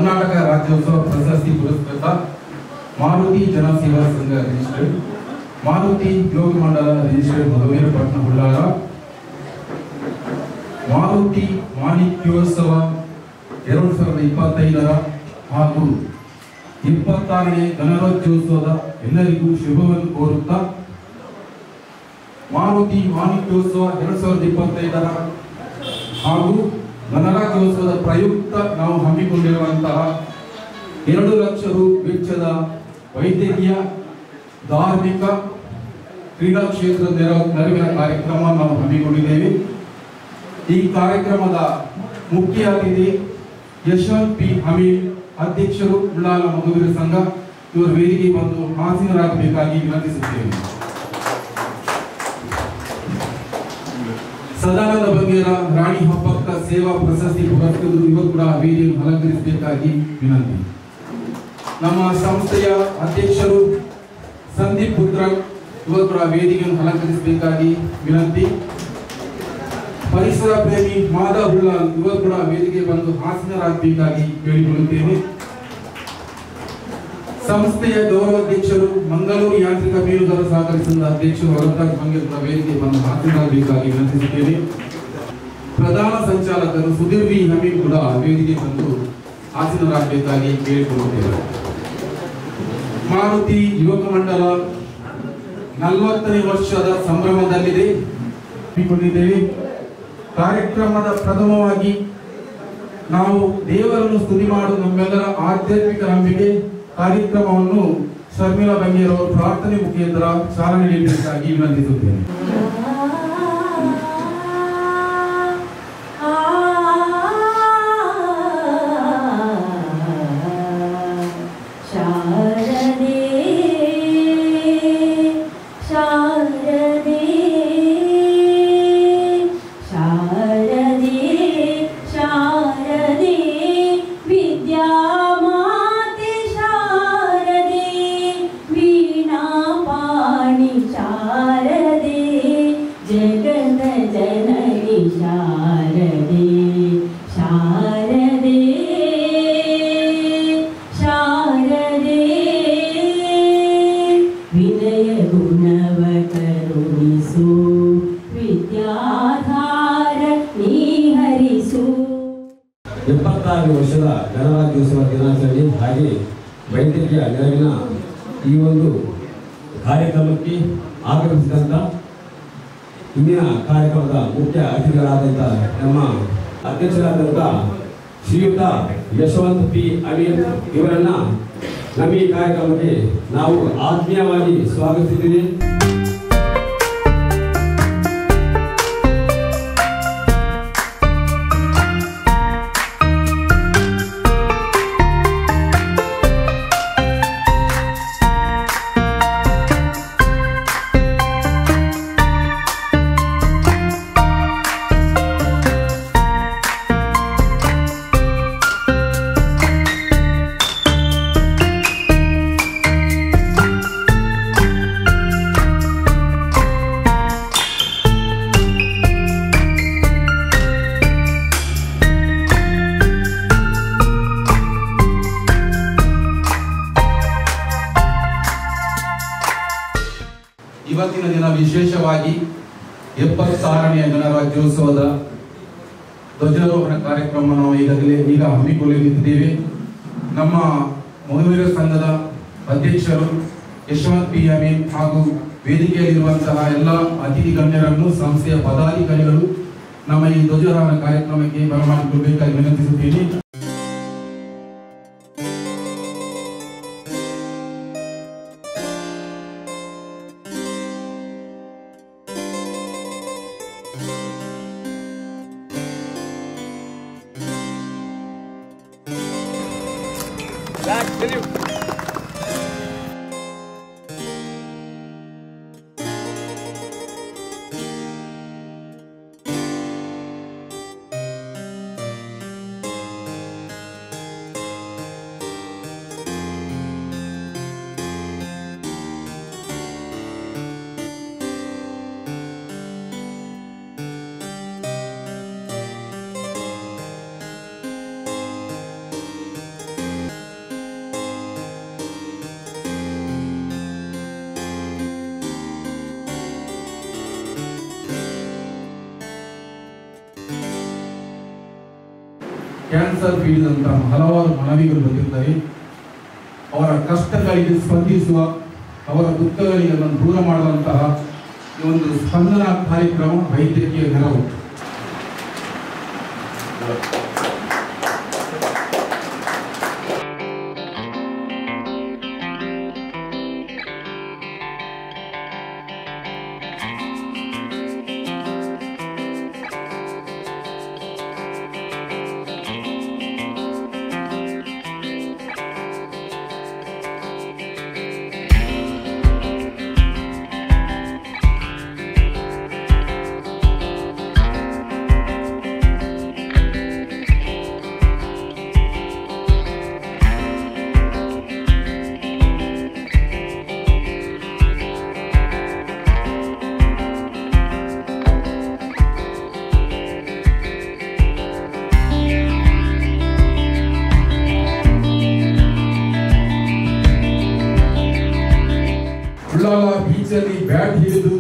ಕರ್ನಾಟಕ ರಾಜ್ಯೋತ್ಸವ ಪ್ರಶಸ್ತಿ ಪುರಸ್ಕೃತ ಮಾರುತಿ ಜನಸೇವಾ ಸಂಘ ರಿಜಿಸ್ಟರ್ಡ್, ಮಾರುತಿ ಯೋಗ ಮಂಡಲ ರಿಜಿಸ್ಟರ್ಡ್ ಮಧುವೀರಪಟ್ಟಣ ಉಳ್ಳಾಲ, ಮಾರುತಿ ಮಾಣಿಕ್ಯೋತ್ಸವ 2025 ಹಾಗೂ 26ನೇ ಗಣರಾಜ್ಯೋತ್ಸವದ ಎಲ್ಲರಿಗೂ ಶುಭವನ್ನು ಕೋರುತ್ತಾ, ಮಾರುತಿ ಮಾಣಿಕ್ಯೋತ್ಸವ 2025 ಹಾಗೂ ಗಣರಾಜ್ಯೋತ್ಸವದ ಪ್ರಯುಕ್ತ ನಾವು ಹಮ್ಮಿಕೊಂಡಿರುವಂತಹ 2 ಲಕ್ಷ ರು ವೆಚ್ಚದ ವೈದ್ಯಕೀಯ, ಧಾರ್ಮಿಕ, ಕ್ರೀಡಾ ಕ್ಷೇತ್ರದ ನೆರವಿನ ಕಾರ್ಯಕ್ರಮ ನಾವು ಹಮ್ಮಿಕೊಂಡಿದ್ದೇವೆ. ಈ ಕಾರ್ಯಕ್ರಮದ ಮುಖ್ಯ ಅತಿಥಿ ಯಶವಂತ್ ಪಿ ಹಮೀದ್, ಅಧ್ಯಕ್ಷರು ಉಳ್ಳಾಲ ಮಧುವೀರ ಸಂಘ. ಇವರು ವೇದಿಕೆ ಬಂದು ಆಸೀನರಾಗಬೇಕಾಗಿ ವಿನಂತಿಸುತ್ತೇವೆ. ಸದಾನಂದ ಬಂಗೇರ ರಾಣಿ ಹಬ್ಬಕ್ಕ ಸೇವಾ ಪ್ರಶಸ್ತಿ ಪುರಸ್ಕೃತರು, ಇವರು ಕೂಡ ವೇದಿಕೆಯನ್ನು ಅಲಂಕರಿಸಬೇಕಾಗಿ ವಿನಂತಿ. ನಮ್ಮ ಸಂಸ್ಥೆಯ ಅಧ್ಯಕ್ಷರು ಸಂದೀಪ್ ಪುತ್ರ, ಇವರು ಕೂಡ ವೇದಿಕೆಯನ್ನು ಅಲಂಕರಿಸಬೇಕಾಗಿ ವಿನಂತಿ. ಪರಿಸರ ಪ್ರೇಮಿ ಮಾಧವ್ ಹುಳ್ಳಾಲ್, ಇವರು ಕೂಡ ವೇದಿಕೆ ಬಂದು ಆಸೀನರಾಗಬೇಕಾಗಿ ಕೇಳಿಕೊಳ್ಳುತ್ತೇವೆ. ಸಂಸ್ಥೆಯ ಗೌರವಾಧ್ಯಕ್ಷರು ಮಂಗಳೂರು ಯಾಂತ್ರಿಕ ಮೀನುಗಾರ ಸಹಕಾರಿ ಸಂಘದ ಅಧ್ಯಕ್ಷರು ವರದರಾಜ್ ಬಂಗೇರ್ ಕೂಡ ವೇದಿಕೆ ಬಂದು ಆಸೀನರಾಗಬೇಕಾಗಿ ವಿನಂತಿಸುತ್ತೇವೆ. ಪ್ರಧಾನ ಸಂಚಾಲಕರು ಸುಧೀರ್ ವಿ ಹಮೀದ್ ಕೂಡ ವೇದಿಕೆ ಬಂದು ಆಸೀನರಾಗಬೇಕಾಗಿ ಕೇಳಿಕೊಳ್ಳುತ್ತೇವೆ. ಮಾರುತಿ ಯುವಕ ಮಂಡಲ 40ನೇ ವರ್ಷದ ಸಂಭ್ರಮದಲ್ಲಿದೆ. ಕಾರ್ಯಕ್ರಮದ ಪ್ರಥಮವಾಗಿ ನಾವು ದೇವರನ್ನು ಸ್ತುತಿ ಮಾಡುವ ನಮ್ಮೆಲ್ಲರ ಆಧ್ಯಾತ್ಮಿಕ ನಂಬಿಕೆ ಕಾರ್ಯಕ್ರಮವನ್ನು ಶರ್ಮಿಳಾ ಬಂಗೇರ್ ಅವರು ಪ್ರಾರ್ಥನೆ ಮುಖೇಂದ್ರ ಚಾಲನೆ ನೀಡಬೇಕಾಗಿ ವಿನಂತಿಸುತ್ತೇನೆ. ವರ್ಷದ ಗಣರಾಜ್ಯೋತ್ಸವ ದಿನಾಚರಣೆ ಹಾಗೆ ವೈದ್ಯಕೀಯ ನೆರವಿನ ಈ ಒಂದು ಕಾರ್ಯಕ್ರಮಕ್ಕೆ ಆಗಮಿಸಿದಂಥ ಇಂದಿನ ಕಾರ್ಯಕ್ರಮದ ಮುಖ್ಯ ಅತಿಥಿಗಳಾದಂಥ ನಮ್ಮ ಅಧ್ಯಕ್ಷರಾದಂಥ ಶ್ರೀಯುತ ಯಶವಂತ್ ಪಿ ಹಮೀದ್ ಇವರನ್ನ ನಮ್ಮ ಈ ಕಾರ್ಯಕ್ರಮಕ್ಕೆ ನಾವು ಆತ್ಮೀಯವಾಗಿ ಸ್ವಾಗತಿಸಿದ್ದೀವಿ. ಇವತ್ತಿನ ದಿನ ವಿಶೇಷವಾಗಿ 76ನೇ ಗಣರಾಜ್ಯೋತ್ಸವದ ಧ್ವಜಾರೋಹಣ ಕಾರ್ಯಕ್ರಮ ನಾವು ಈಗ ಹಮ್ಮಿಕೊಳ್ಳಲಿದ್ದೇವೆ. ನಮ್ಮ ಮಧುವೀರ ಸಂಘದ ಅಧ್ಯಕ್ಷರು ಯಶವಂತ್ ಪಿ ಹಮೀದ್ ಹಾಗೂ ವೇದಿಕೆಯಲ್ಲಿರುವಂತಹ ಎಲ್ಲ ಅತಿಥಿ ಗಣ್ಯರನ್ನು ಸಂಸ್ಥೆಯ ಪದಾಧಿಕಾರಿಗಳು ನಮ್ಮ ಈ ಧ್ವಜಾರೋಹಣ ಕಾರ್ಯಕ್ರಮಕ್ಕೆ ಬರಮಾಡಿಕೊಳ್ಳಬೇಕಾಗಿ ವಿನಂತಿಸುತ್ತೇನೆ. ಕ್ಯಾನ್ಸರ್ ಪೀಡಿದಂತಹ ಹಲವಾರು ಮನವಿಗಳು ಬಂದಿರ್ತವೆ. ಅವರ ಕಷ್ಟಗಳಿಗೆ ಸ್ಪಂದಿಸುವ, ಅವರ ದುಃಖಗಳಿಗೆ ದೂರ ಮಾಡುವಂತಹ ಈ ಒಂದು ಸ್ಪಂದನಾ ಕಾರ್ಯಕ್ರಮ ವೈದ್ಯಕೀಯ ನೆರವು. ಬೀಚಲ್ಲಿ ಬ್ಯಾಟ್ ಹಿಡಿದು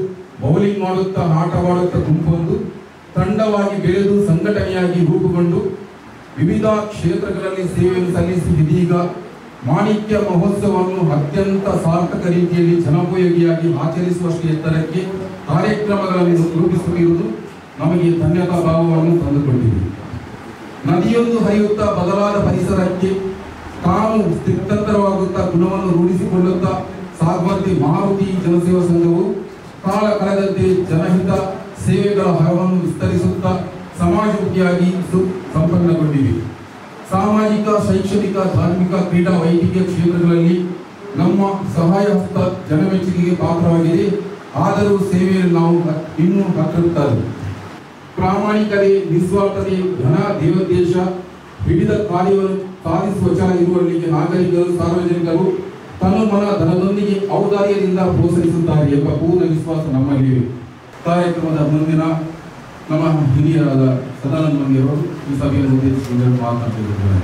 ಬೌಲಿಂಗ್ ಮಾಡುತ್ತಾ ಆಟವಾಡುತ್ತಾ ಗುಂಪೊಂದು ತಂಡವಾಗಿ ಬೆಳೆದು ಸಂಘಟನೆಯಾಗಿ ರೂಪುಗೊಂಡು ವಿವಿಧ ಕ್ಷೇತ್ರಗಳಲ್ಲಿ ಸೇವೆಯನ್ನು ಸಲ್ಲಿಸಿ ಇದೀಗ ಮಾಣಿಕ್ಯ ಮಹೋತ್ಸವವನ್ನು ಅತ್ಯಂತ ಸಾರ್ಥಕ ರೀತಿಯಲ್ಲಿ ಜನೋಪಯೋಗಿಯಾಗಿ ಆಚರಿಸುವಷ್ಟು ಎತ್ತರಕ್ಕೆ ಕಾರ್ಯಕ್ರಮಗಳನ್ನು ರೂಪಿಸುತ್ತಿರುವುದು ನಮಗೆ ಧನ್ಯತಾ ಭಾವವನ್ನು ತಂದುಕೊಂಡಿದೆ. ನದಿಯೊಂದು ಹರಿಯುತ್ತಾ ಬದಲಾದ ಪರಿಸರಕ್ಕೆ ತಾನು ಸ್ಥಿತಂತರವಾಗುತ್ತಾ ಗುಣವನ್ನು ರೂಢಿಸಿಕೊಳ್ಳುತ್ತಾ ಸಾಗುವಂತೆ ಮಾರುತಿ ಜನಸೇವಾ ಸಂಘವು ಕಾಲ ಕಳೆದಂತೆ ಜನಹಿತ ಸೇವೆಗಳ ಹರವನ್ನು ವಿಸ್ತರಿಸುತ್ತಾ ಸಮಾಜಮುಖಿಯಾಗಿ ಸಂಪನ್ನಗೊಂಡಿವೆ. ಸಾಮಾಜಿಕ, ಶೈಕ್ಷಣಿಕ, ಧಾರ್ಮಿಕ, ಕ್ರೀಡಾ, ವೈದ್ಯಕೀಯ ಕ್ಷೇತ್ರಗಳಲ್ಲಿ ನಮ್ಮ ಸಹಾಯ ಹಸ್ತ ಜನಮೆಚ್ಚುಗೆಗೆ ಪಾತ್ರವಾಗಿದೆ. ಆದರೂ ಸೇವೆಯಲ್ಲಿ ನಾವು ಇನ್ನೂ ಅತೃಪ್ತರು. ಪ್ರಾಮಾಣಿಕತೆ, ನಿಸ್ವಾರ್ಥತೆ, ಘನ ದೇವೋದ್ದೇಶ ಹಿಡಿದ ಕಾರ್ಯವನ್ನು ಸಾಧಿಸುವ ಛಲ ಇರುವಲ್ಲಿಗೆ ನಾಗರಿಕರು, ಸಾರ್ವಜನಿಕರು ತನ್ನ ಮನ ಧನದೊಂದಿಗೆ ಔದಾರ್ಯದಿಂದ ಪ್ರೋತ್ಸಾಹಿಸುತ್ತಾರೆ ಎಂಬ ಪೂರ್ಣ ವಿಶ್ವಾಸ ನಮ್ಮಲ್ಲಿವೆ. ಕಾರ್ಯಕ್ರಮದ ಮುಂದಿನ ನಮ್ಮ ಹಿರಿಯರಾದ ಸದಾನಂದ ಮಂದಿಯವರು ಈ ಸಭೆಯನ್ನು ಉದ್ದೇಶಿಸಿಕೊಂಡು ಮಾತನಾಡುತ್ತಿದ್ದಾರೆ.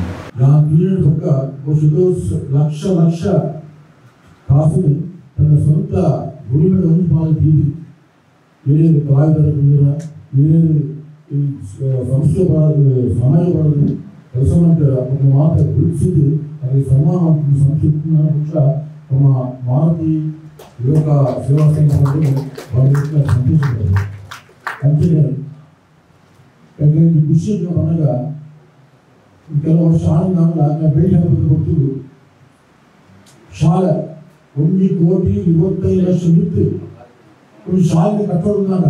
ಲಕ್ಷ ಕಾಸು ತನ್ನ ಸ್ವಂತ ಗುರಿಗಳ ಒಂದು ಪಾಲು ತೀರಿ ಏನೇನು ಕಾಯ್ದರ ಬಂದಿರ ಏನೇನು ಈ ಸಂಸ್ಥೆ ಬರೋದು ಸಮಾಜ ಬರೋದು ಕೆಲಸ ಮಾಡ್ತಾರೆ ಒಂದು ಮಾತ್ರ ಗುರುತಿಸಿದ್ದು ಅದಕ್ಕೆ ಸಮಾನ ಸಂಸ್ಕೃತಿನ ಪಕ್ಷ ನಮ್ಮ ಮಾರುತಿ ಯೋಗ ಸೇವಾ ಸಂಘವನ್ನು ಬಹಳ ಸಂತೋಷಪಡ್ತಾರೆ. ಅಂಚನೆ ಯಾಕೆಂದ್ರೆ ಈ ವಿಷಯಕ್ಕೆ ಬಂದಾಗ ಕೆಲವು ವರ್ಷ ಆಳಿನ ಭೇಟಿ ಹಬ್ಬದ ಕೊಡ್ತಿದ್ದು ಶಾಲೆ 1,25,00,000 ಇತ್ತು. ಒಂದು ಶಾಲೆಗೆ ಕಟ್ಟೋದಾಗ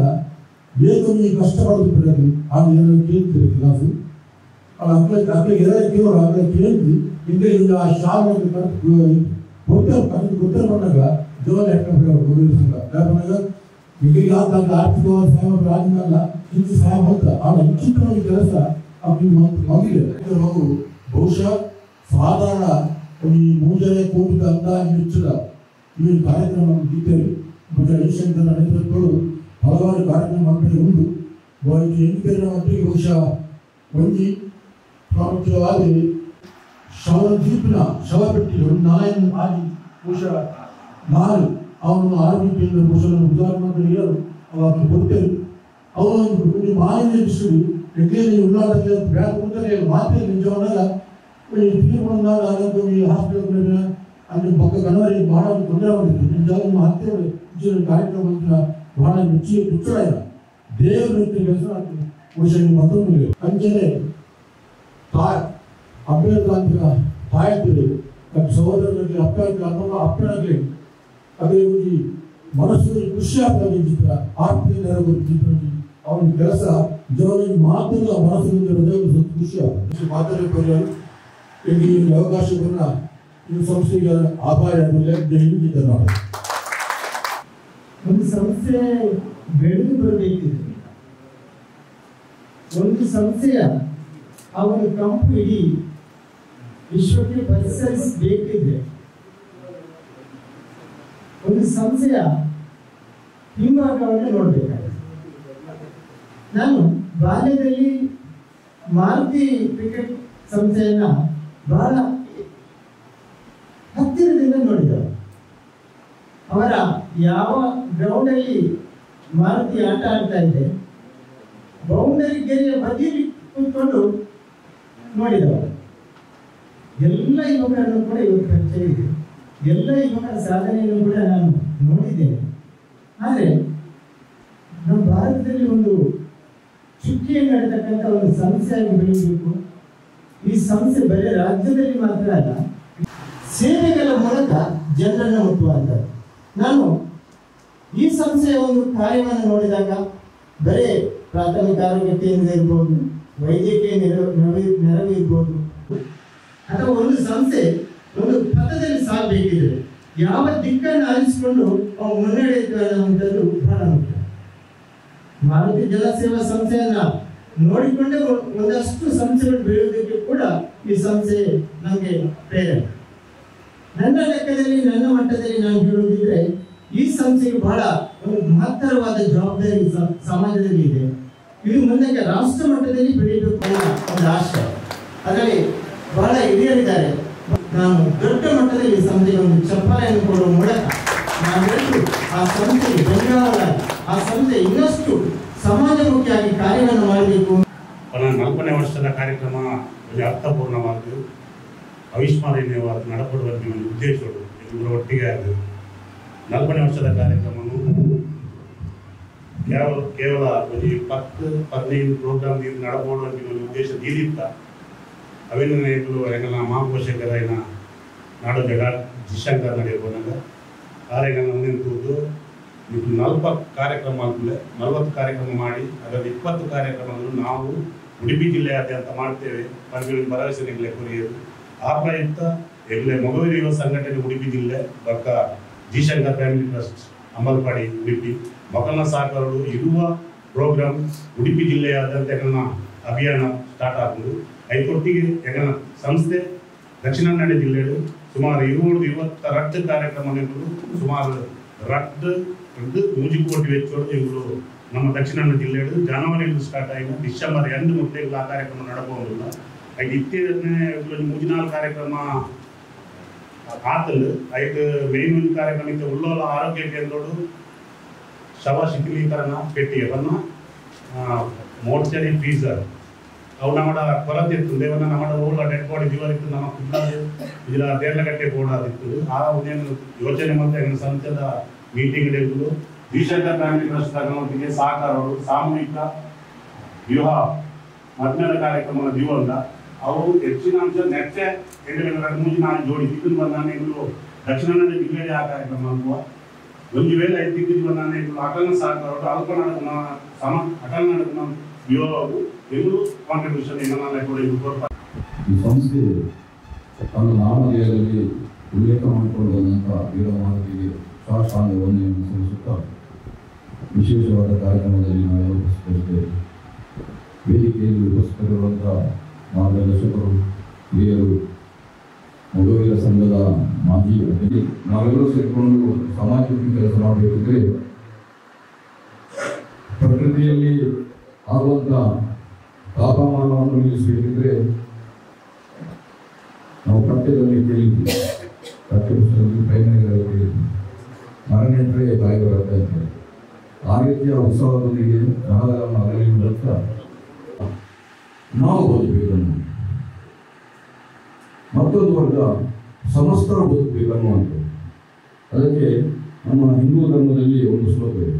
ಬೇಗ ಕಷ್ಟಪಡೋದು ಬಿಡೋದು ಆಗ ಏನಾದ್ರು ಕೇಳ್ತಿದ್ರು ಕ್ಲಾಸು ಅಕ್ಕಳಿಗೆ ಏನಾದ್ರು ಕೇಳೋರು ಅక్కడ ಕೇಳಿದ್ವಿ ಹಿಂಗೆ ಈಗ ಆ ಶಾಲೆ ಗೊತ್ತೇ ಬಂದಾಗ ಜೋರ ಸಂಘ ಯಾಕಂದಾಗ ಈಗ ಯಾವ್ದು ಆರ್ಥಿಕವಾದ ಸಹಾಯ ರಾಜ್ಯನಲ್ಲ ಇಂಚು ಸಹಾಯ ಮಾಡ್ತಾ ಆಗ ನಿಶ್ಚಿತವಾಗಿ ಕೆಲಸ ಮಗಿದೆ. ನಾವು ಬಹುಶಃ ಸಾಧಾರಣ ಈ 3 ಕೋಟಿ ಅಂದಾಜು ವೆಚ್ಚದ ಈ ಕಾರ್ಯಕ್ರಮ ಇದ್ದೇವೆ. ಮತ್ತು ರವಿಶಂಕರ್ ನೇತೃತ್ವಗಳು ಹಲವಾರು ಕಾರ್ಯಕ್ರಮ ಮಾಡಿದರೆ ಒಂದು ಎನ್ನಿಕೆಯ ಮಟ್ಟಿಗೆ ಬಹುಶಃ ಒಂದು ಪ್ರಾಮುಖ್ಯವಾದ ಶವದೀಪಿನ ಶವಪೆಟ್ಟಿ ಒಂದು 4 ಆಗಿ ಬಹುಶಃ 4 ಅವನು ಆರೋಗ್ಯದಿಂದ ಬಹುಶಃ ಉದಾಹರಣೆ ಅವರನ್ನು ಕೊಡ್ತೇವೆ. ಅವರೊಂದು ಮಾಲಿನ್ಯ ಬಿಸಿಲು ಎಗ್ಲೇಲಿ ಉಳ್ಳಾಡಕ್ಕೆ ಬ್ಯಾಗ್ ಕೊಡ್ತಾರೆ ಮಾತ್ರ ನಿಜವಾದಾಗ ತೀರ್ಮಾನ ಈ ಹಾಸ್ಪಿಟಲ್ ಅಲ್ಲಿ ಪಕ್ಕ ಗಣವರಿಗೆ ಬಹಳ ತೊಂದರೆ ಮಾಡಿತ್ತು. ನಿಜವಾಗಿ ನಮ್ಮ ಹತ್ತಿರ ಕಾರ್ಯಕ್ರಮ ಬಹಳ ಮುಚ್ಚಳ ಇಲ್ಲ ದೇವರ ರೀತಿಯ ಕೆಲಸ ಆಗ್ತದೆ. ಬಹುಶಃ ಮತ್ತೊಂದು ಅಂಚನೆ ಅಭ್ಯರ್ಥಿಗಳ ತಾಯಿಗಳು ಸಹೋದರರಿಗೆ ಅಪ್ಪನಾಗಲಿ ಅದೇ ಈ ಮನಸ್ಸಿಗೆ ಖುಷಿ ಆಗ್ತದೆ. ಚಿತ್ರ ಆರ್ಥಿಕ ನೆರವು ಅವನ ಕೆಲಸ ನಿಜವಾಗಿ ಮಾತುಗಳ ಮನಸ್ಸಿನಿಂದ ಹೃದಯ ಖುಷಿ ಆಗ್ತದೆ. ಮಾತಾಡೋದು ಈ ಅವಕಾಶವನ್ನ ಈ ಸಂಸ್ಥೆಗೆ ಆಭಾರ ಹಿಂದಿದ್ದ ನಾವು ಒಂದು ಸಂಸ್ಥೆ ಬೆಳೆದು ಬರಬೇಕಿದೆ. ಒಂದು ಸಂಸ್ಥೆಯ ಅವರ ಕಂಪು ಇಡೀ ವಿಶ್ವಕ್ಕೆ ಪರಿಸರಿಸಬೇಕಿದ್ರೆ ಒಂದು ಸಂಸ್ಥೆಯ ಹಿಂಭಾಗವನ್ನು ನೋಡಬೇಕಾಗಿದೆ. ನಾನು ಬಾಲ್ಯದಲ್ಲಿ ಮಾರುತಿ ಕ್ರಿಕೆಟ್ ಸಂಸ್ಥೆಯನ್ನ ಬಹಳ ಹತ್ತಿರದಿಂದ ನೋಡಿದರು. ಅವರ ಯಾವ ಗ್ರೌಂಡಲ್ಲಿ ಮಾರುತಿ ಆಟ ಆಡ್ತಾ ಇದೆ, ಬೌಂಡರಿ ಗೆರೆಯ ಬದಿಯಲ್ಲಿ ಕೂತ್ಕೊಂಡು ನೋಡಿದವರು. ಎಲ್ಲ ಯುವಕರನ್ನು ಕೂಡ ಇವತ್ತು ಪರಿಚಯ ಇದೆ, ಎಲ್ಲ ಯುವಕರ ಸಾಧನೆಯನ್ನು ಕೂಡ ನಾನು ನೋಡಿದ್ದೇನೆ. ಆದರೆ ನಮ್ಮ ಭಾರತದಲ್ಲಿ ಒಂದು ಚುಕ್ಕಿಯಲ್ಲಿ ನಡೆತಕ್ಕಂಥ ಒಂದು ಸಂಸ್ಥೆಯಾಗಿ ಬೆಳೆಯಬೇಕು. ಈ ಸಂಸ್ಥೆ ಬರೀ ರಾಜ್ಯದಲ್ಲಿ ಮಾತ್ರ ಅಲ್ಲ, ಸೇವೆಗಳ ಮೂಲಕ ಜನರನ್ನು ಮುಟ್ಟುವಂಥದ್ದು. ನಾನು ಈ ಸಂಸ್ಥೆಯ ಒಂದು ಕಾರ್ಯವನ್ನು ನೋಡಿದಾಗ ಬರೀ ಪ್ರಾಥಮಿಕ ಆರೋಗ್ಯ ಕೇಂದ್ರ ಇರ್ಬೋದು, ವೈದ್ಯಕೀಯ ನೆರವು ಇರ್ಬೋದು, ಅಥವಾ ಒಂದು ಸಂಸ್ಥೆ ಒಂದು ಪಥದಲ್ಲಿ ಸಾಗಬೇಕಿದ್ರೆ ಯಾವ ದಿಕ್ಕನ್ನು ಆರಿಸಿಕೊಂಡು ಅವು ಮುನ್ನಡೆಯುವಂಥದ್ದು ಬಹಳ ಮುಖ್ಯ. ಮಾರುತಿ ಜನಸೇವಾ ಸಂಸ್ಥೆಯನ್ನ ನೋಡಿಕೊಂಡೇ ಒಂದಷ್ಟು ಸಂಸ್ಥೆಗಳು ಬೆಳೆಯುವುದಕ್ಕೆ ಕೂಡ ಈ ಸಂಸ್ಥೆ ನಮಗೆ ಪ್ರೇರಣೆ. ನನ್ನ ಲೆಕ್ಕದಲ್ಲಿ, ನನ್ನ ಮಟ್ಟದಲ್ಲಿ ನಾನು ಹೇಳುವುದಿದ್ರೆ, ಈ ಸಂಸ್ಥೆಗೆ ಬಹಳ ಒಂದು ಮಹತ್ತರವಾದ ಜವಾಬ್ದಾರಿ ಸಮಾಜದಲ್ಲಿ ಇದೆ. ಇದು ಮುಂದಕ್ಕೆ ರಾಷ್ಟ್ರ ಮಟ್ಟದಲ್ಲಿ ಬೆಳೆಯಬೇಕು ಅನ್ನೋ ಒಂದು ಆಶಯ. ಅದರಲ್ಲಿ ಬಹಳ ಹಿರಿಯರಿದ್ದಾರೆ. ನಾನು ದೊಡ್ಡ ಮಟ್ಟದಲ್ಲಿ ಈ ಸಂಸ್ಥೆಗೆ ಒಂದು ಚಪ್ಪಾಳೆಯನ್ನು ಕೊಡುವ ಮೂಲಕ ನಾವೆಲ್ಲರೂ ಆ ಸಂಸ್ಥೆಗೆ ಬೆಂಗಾವಲಾಗಿ ಆ ಸಂಸ್ಥೆ ಇನ್ನಷ್ಟು ಸಮಾಜಮುಖಿಯಾಗಿ ಕಾರ್ಯವನ್ನು ಮಾಡಬೇಕು. 40ನೇ ವರ್ಷದ ಕಾರ್ಯಕ್ರಮ ಅರ್ಥಪೂರ್ಣವಾದ್ದು, ಅವಿಸ್ಮರಣೀಯವಾದ ನಡಪಡುವಂಥ ಒಂದು ಉದ್ದೇಶಗಳು ಎಲ್ಲರ ಒಟ್ಟಿಗೆ ಆಗಿದೆ. 40ನೇ ವರ್ಷದ ಕಾರ್ಯಕ್ರಮವನ್ನು ಕೇವಲ ಒಂದು 10-15 ಪ್ರೋಗ್ರಾಮ್ ನಡಪಡುವಂಥ ಒಂದು ಉದ್ದೇಶ ದೀದಿತ್ತ ಅವೇನು ಹೆಂಗಲ್ಲ ಮಹಾಪೋಷಕರ ನಾಡೋ ಜಗ ಜಿಶಂಕರ್ ನಡೆಯಬೋದಾಗ ಕಾರ್ಯಕ್ರಮ ನಿಂತುವುದು 40 ಕಾರ್ಯಕ್ರಮ ಆದಮೇಲೆ 40 ಕಾರ್ಯಕ್ರಮ ಮಾಡಿ ಅದರಲ್ಲಿ 20 ಕಾರ್ಯಕ್ರಮಗಳನ್ನು ನಾವು ಉಡುಪಿ ಜಿಲ್ಲೆಯಾದ್ಯಂತ ಮಾಡ್ತೇವೆ. ಪಂಚಮಿ ಭರವಸೆಗಳೇ ಕೊರಿಯೋದು ಆ ಪ್ರಯುಕ್ತ ಎಲ್ಲೇ ಮಗುವಿನ ಯುವ ಸಂಘಟನೆ ಉಡುಪಿ ಜಿಲ್ಲೆ ಬಕ್ಕ ಜಿಶಂಕರ್ ಫ್ಯಾಮಿಲಿ ಟ್ರಸ್ಟ್ ಅಮಲ್ಪಾಡಿ ಉಡುಪಿ ಮಕ್ಕಳನ್ನ ಸಾಕರು ಇರುವ ಪ್ರೋಗ್ರಾಮ್ ಉಡುಪಿ ಜಿಲ್ಲೆಯಾದ್ಯಂತ ಹೆಂಗನ ಅಭಿಯಾನ ಸ್ಟಾರ್ಟ್ ಆಗುವುದು. ಐಕೊಟ್ಟಿಗೆ ಹೆಂಗನ ಸಂಸ್ಥೆ ದಕ್ಷಿಣ ಕನ್ನಡ ಜಿಲ್ಲೆಯಲ್ಲಿ ಸುಮಾರು 220 ರಕ್ತ ಕಾರ್ಯಕ್ರಮಗಳು, ಸುಮಾರು ರಕ್ತ 100 ಕೋಟಿ ವೆಚ್ಚಗಳು ಇವರು ನಮ್ಮ ದಕ್ಷಿಣ ಕನ್ನಡ ಜಿಲ್ಲೆಯಲ್ಲಿ ಜನವರಿಯಲ್ಲಿ ಸ್ಟಾರ್ಟ್ ಆಗಿ ಡಿಸೆಂಬರ್ 2 ಮುಟ್ಟೆಗಳು ಆ ಕಾರ್ಯಕ್ರಮ ನಡಬಹುದಿಲ್ಲ. ಐದು ಇತ್ತೀಚೆಗೆ 3-4 ಕಾರ್ಯಕ್ರಮ ಆತಲು ಐದು ಮೇನ್ ಕಾರ್ಯಕ್ರಮ ಇತ್ತು. ಉಳ್ಳೋಲ ಆರೋಗ್ಯ ಕೇಂದ್ರಗಳು ಶವ ಶಿಥಿಲೀಕರಣ ಪೆಟ್ಟಿಗೆ ಬನ್ನ ಮೋರ್ಚರಿ ಫ್ರೀಸರ್ ಅವು ನಮ್ಮ ಕೊರತೆ ಇತ್ತು. ದೇವನ ನಮ್ಮ ಓಲ್ಡ್ ಡೆಡ್ ಬಾಡಿ ಜೀವರಿತ್ತು ನಮ್ಮ ಇದರ ದೇರ್ಲಗಟ್ಟೆ ಬೋಡಾದಿತ್ತು. ಆ ಒಂದೇನು ಯೋಚನೆ ಮತ್ತು ಸಂಸ್ಥೆದ ಮೀಟಿಂಗ್ಗಳು ಜಿಶಂಕರ್ ಫ್ಯಾಮಿಲಿ ಟ್ರಸ್ಟ್ ತಗೊಂಡಿಗೆ ಸಹಕಾರಗಳು ಸಾಮೂಹಿಕ ವಿವಾಹ ಮಧ್ಯಾಹ್ನ ಕಾರ್ಯಕ್ರಮದ ಜೀವನ ಅವು ಹೆಚ್ಚಿನ ಅಂಶ ನೆಟ್ಟೆ 2-3 ಜೋಡಿ ಚಿಕ್ಕನ್ ಬಂದಾನೆಗಳು ದಕ್ಷಿಣ ಕನ್ನಡ ಜಿಲ್ಲೆಯಲ್ಲಿ ಆ ಕಾರ್ಯಕ್ರಮ ಅಲ್ವಾ. ಒಂದು ವೇಳೆ ಐತಿದ್ದು ಬಂದಾನೆಗಳು ಅಟಲ್ ಸಹಕಾರಗಳು ಅಲ್ಪ ನಡುವಿನ ಅಟಲ್ ನಡುವಿನ ವಿವಾಹವು ಎಲ್ಲರೂ ಕಾಂಟ್ರಿಬ್ಯೂಷನ್ ಏನನ್ನ ಕೂಡ ಈ ಸಂಸ್ಥೆ ತನ್ನ ನಾಮಧೇಯದಲ್ಲಿ ಉಲ್ಲೇಖ ಮಾಡಿಕೊಂಡು ಬಂದಂಥ ವೀರಮಾತೆಗೆ ಸಾಷ್ಟಾಂಗ ವಂದನೆಯನ್ನು ಸಲ್ಲಿಸುತ್ತಾ ವಿಶೇಷವಾದ ಕಾರ್ಯಕ್ರಮದಲ್ಲಿ ನಾವೆಲ್ಲ ಉಪಸ್ಥಿತರಿದ್ದೇವೆ. ವೇದಿಕೆಯಲ್ಲಿ ಉಪಸ್ಥಿತರಿರುವಂಥ ಮಾರ್ಗದರ್ಶಕರು, ಹಿರಿಯರು, ಮಗುವಿನ ಸಂಘದ ಮಾಜಿ ಅಧ್ಯಕ್ಷ, ನಾವೆಲ್ಲರೂ ಸೇರಿಕೊಂಡು ಸಮಾಜಕ್ಕೆ ಕೆಲಸ ಮಾಡಬೇಕಿದ್ರೆ ಪ್ರಕೃತಿಯಲ್ಲಿ ಆಗುವಂಥ ತಾಪಮಾನವನ್ನು ನಿಲ್ಲಿಸಬೇಕಿದ್ರೆ ನಾವು ಪಠ್ಯದಲ್ಲಿ ಕೇಳಿದ್ವಿ, ಪಠ್ಯಪುಸ್ತಕದಲ್ಲಿ ಪ್ರೈಮರಿಗಳಲ್ಲಿ ಕೇಳಿದ್ವಿ, ಮರ ನೆಟ್ಟರೆ ಕಾಯಿ ಬರುತ್ತೆ ಅಂತ. ಆ ರೀತಿಯ ಉತ್ಸವದೊಂದಿಗೆ ಜನಗಳನ್ನು ಅಗಲಿ ಮೂಲಕ ನಾವು ಬದುಕಬೇಕನ್ನು, ಮತ್ತೊಂದು ವರ್ಗ ಸಮಸ್ತರ ಬದುಕಬೇಕನ್ನುವಂಥದ್ದು. ಅದಕ್ಕೆ ನಮ್ಮ ಹಿಂದೂ ಧರ್ಮದಲ್ಲಿ ಒಂದು ಶ್ಲೋಕ ಇದೆ,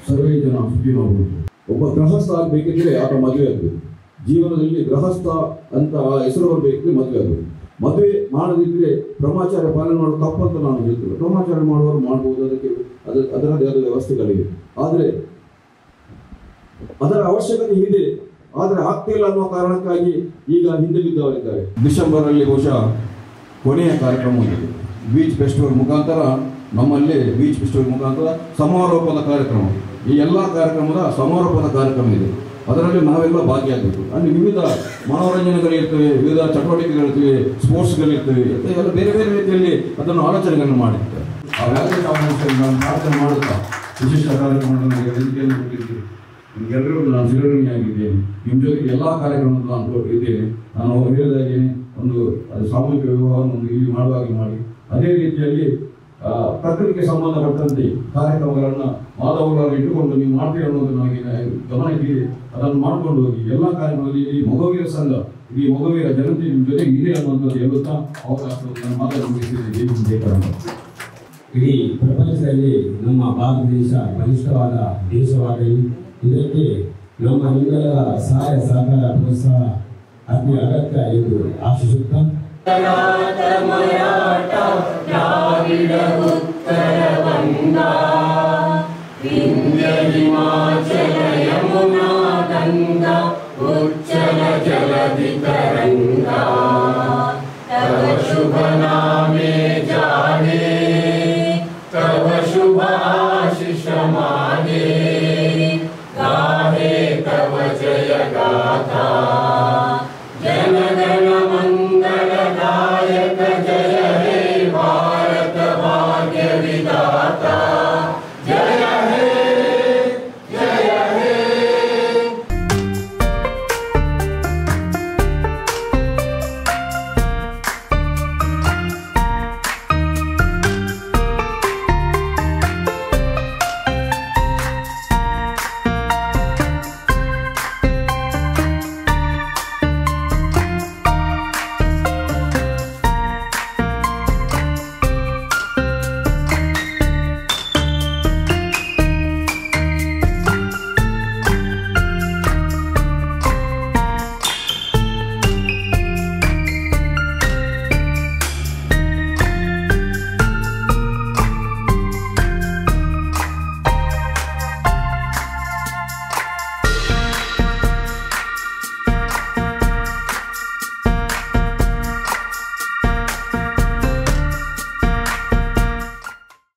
ಸರ್ವೇ ಜನ ಸುಖಿನೋ ಭವಂತು. ಒಬ್ಬ ಗೃಹಸ್ಥ ಆಗಬೇಕಿದ್ರೆ ಆತ ಮದುವೆ ಆಗಬೇಕು. ಜೀವನದಲ್ಲಿ ಗೃಹಸ್ಥ ಅಂತ ಹೆಸರು ಬರಬೇಕಿದ್ರೆ ಮದುವೆ ಆಗಬೇಕು. ಮದುವೆ ಮಾಡದಿದ್ದರೆ ಬ್ರಹ್ಮಚಾರ್ಯ ಪಾಲನೆ ಮಾಡೋದು ತಪ್ಪಂತ ನಾನು ಹೇಳ್ತೇವೆ. ಬ್ರಹ್ಮಚಾರ್ಯ ಮಾಡುವವರು ಮಾಡ್ಬೋದು, ಅದರದೇ ಆದ ವ್ಯವಸ್ಥೆಗಳಿವೆ. ಆದರೆ ಅದರ ಅವಶ್ಯಕತೆ ಇದೆ, ಆದರೆ ಆಗ್ತಿಲ್ಲ ಅನ್ನೋ ಕಾರಣಕ್ಕಾಗಿ ಈಗ ಹಿಂದೆ ಬಿದ್ದವರಿದ್ದಾರೆ. ಡಿಸೆಂಬರಲ್ಲಿ ಬಹುಶಃ ಕೊನೆಯ ಕಾರ್ಯಕ್ರಮ ಇದೆ. ಬೀಚ್ ಫೆಸ್ಟಿವಲ್ ಮುಖಾಂತರ, ನಮ್ಮಲ್ಲಿ ಬೀಚ್ ಫೆಸ್ಟಿವಲ್ ಮುಖಾಂತರ ಸಮಾರೋಪದ ಕಾರ್ಯಕ್ರಮ, ಈ ಎಲ್ಲ ಕಾರ್ಯಕ್ರಮದ ಸಮಾರೋಪದ ಕಾರ್ಯಕ್ರಮ ಇದೆ. ಅದರಲ್ಲಿ ನಾವೆಲ್ಲ ಭಾಗಿಯಾಗಬೇಕು. ಅಲ್ಲಿ ವಿವಿಧ ಮನೋರಂಜನೆಗಳಿರ್ತವೆ, ವಿವಿಧ ಚಟುವಟಿಕೆಗಳಿರ್ತವೆ, ಸ್ಪೋರ್ಟ್ಸ್ಗಳಿರ್ತವೆ, ಎಲ್ಲ ಬೇರೆ ಬೇರೆ ರೀತಿಯಲ್ಲಿ ಅದನ್ನು ಆಲೋಚನೆಗಳನ್ನು ಮಾಡಿರ್ತಾರೆ. ಆ ವ್ಯಾಪಾರ ನಾನು ಪ್ರಾರ್ಥನೆ ಮಾಡುತ್ತಾ ವಿಶೇಷ ಕಾರ್ಯಕ್ರಮಗಳನ್ನು ವೇದಿಕೆಯಲ್ಲಿ ಕೊಟ್ಟಿದ್ದೀನಿ. ನಿಮಗೆಲ್ಲರಿಗೂ ನಾನು ಚಿರಋಣಿಯಾಗಿದ್ದೇನೆ. ನಿಮ್ಮ ಜೊತೆಗೆ ಎಲ್ಲ ಕಾರ್ಯಕ್ರಮವನ್ನು ನಾನು ಇದ್ದೇನೆ. ನಾನು ಹೇಳಿದಾಗೇನೆ ಒಂದು ಸಾಮೂಹಿಕ ವಿವಾಹವನ್ನು ಇಲ್ಲಿ ಮಾಡುವಾಗ ಮಾಡಿ, ಅದೇ ರೀತಿಯಲ್ಲಿ ಪ್ರಕೃತಿಗೆ ಸಂಬಂಧಪಟ್ಟಂತೆ ಕಾರ್ಯಕ್ರಮಗಳನ್ನ ಮಾಧವಗಳನ್ನು ಇಟ್ಟುಕೊಂಡು ನೀವು ಮಾಡ್ತೀರಿ ಅನ್ನೋದು ನನಗೆ ಗಮನಕ್ಕೆ ಅದನ್ನು ಮಾಡ್ಕೊಂಡು ಹೋಗಿ ಎಲ್ಲ ಕಾರ್ಯಕ್ರಮದಲ್ಲಿ ಈ ಮೊಗವೀರ ಸಂಘ ಈ ಮೊಗವೀರ ಜನತೆ ನಿಮ್ಮ ಜೊತೆಗೆ ಇದೆ ಅನ್ನುವಂಥದ್ದು ಹೇಳುತ್ತಾ ಅವಕಾಶವನ್ನು ಮಾತಾಡಲು ಇಡೀ ಪ್ರಪಂಚದಲ್ಲಿ ನಮ್ಮ ಭಾರತ ದೇಶ ಬಲಿಷ್ಠವಾದ ದೇಶವಾಗಿ ಇದಕ್ಕೆ ನಮ್ಮ ನಿಮ್ಮೆಲ್ಲರ ಸಹಾಯ ಸಹಕಾರ ಪ್ರೋತ್ಸಾಹ ಅತಿ ಅಗತ್ಯ ಎಂದು ಆಶಿಸುತ್ತಾ ಶುಭ ನಾಮೇ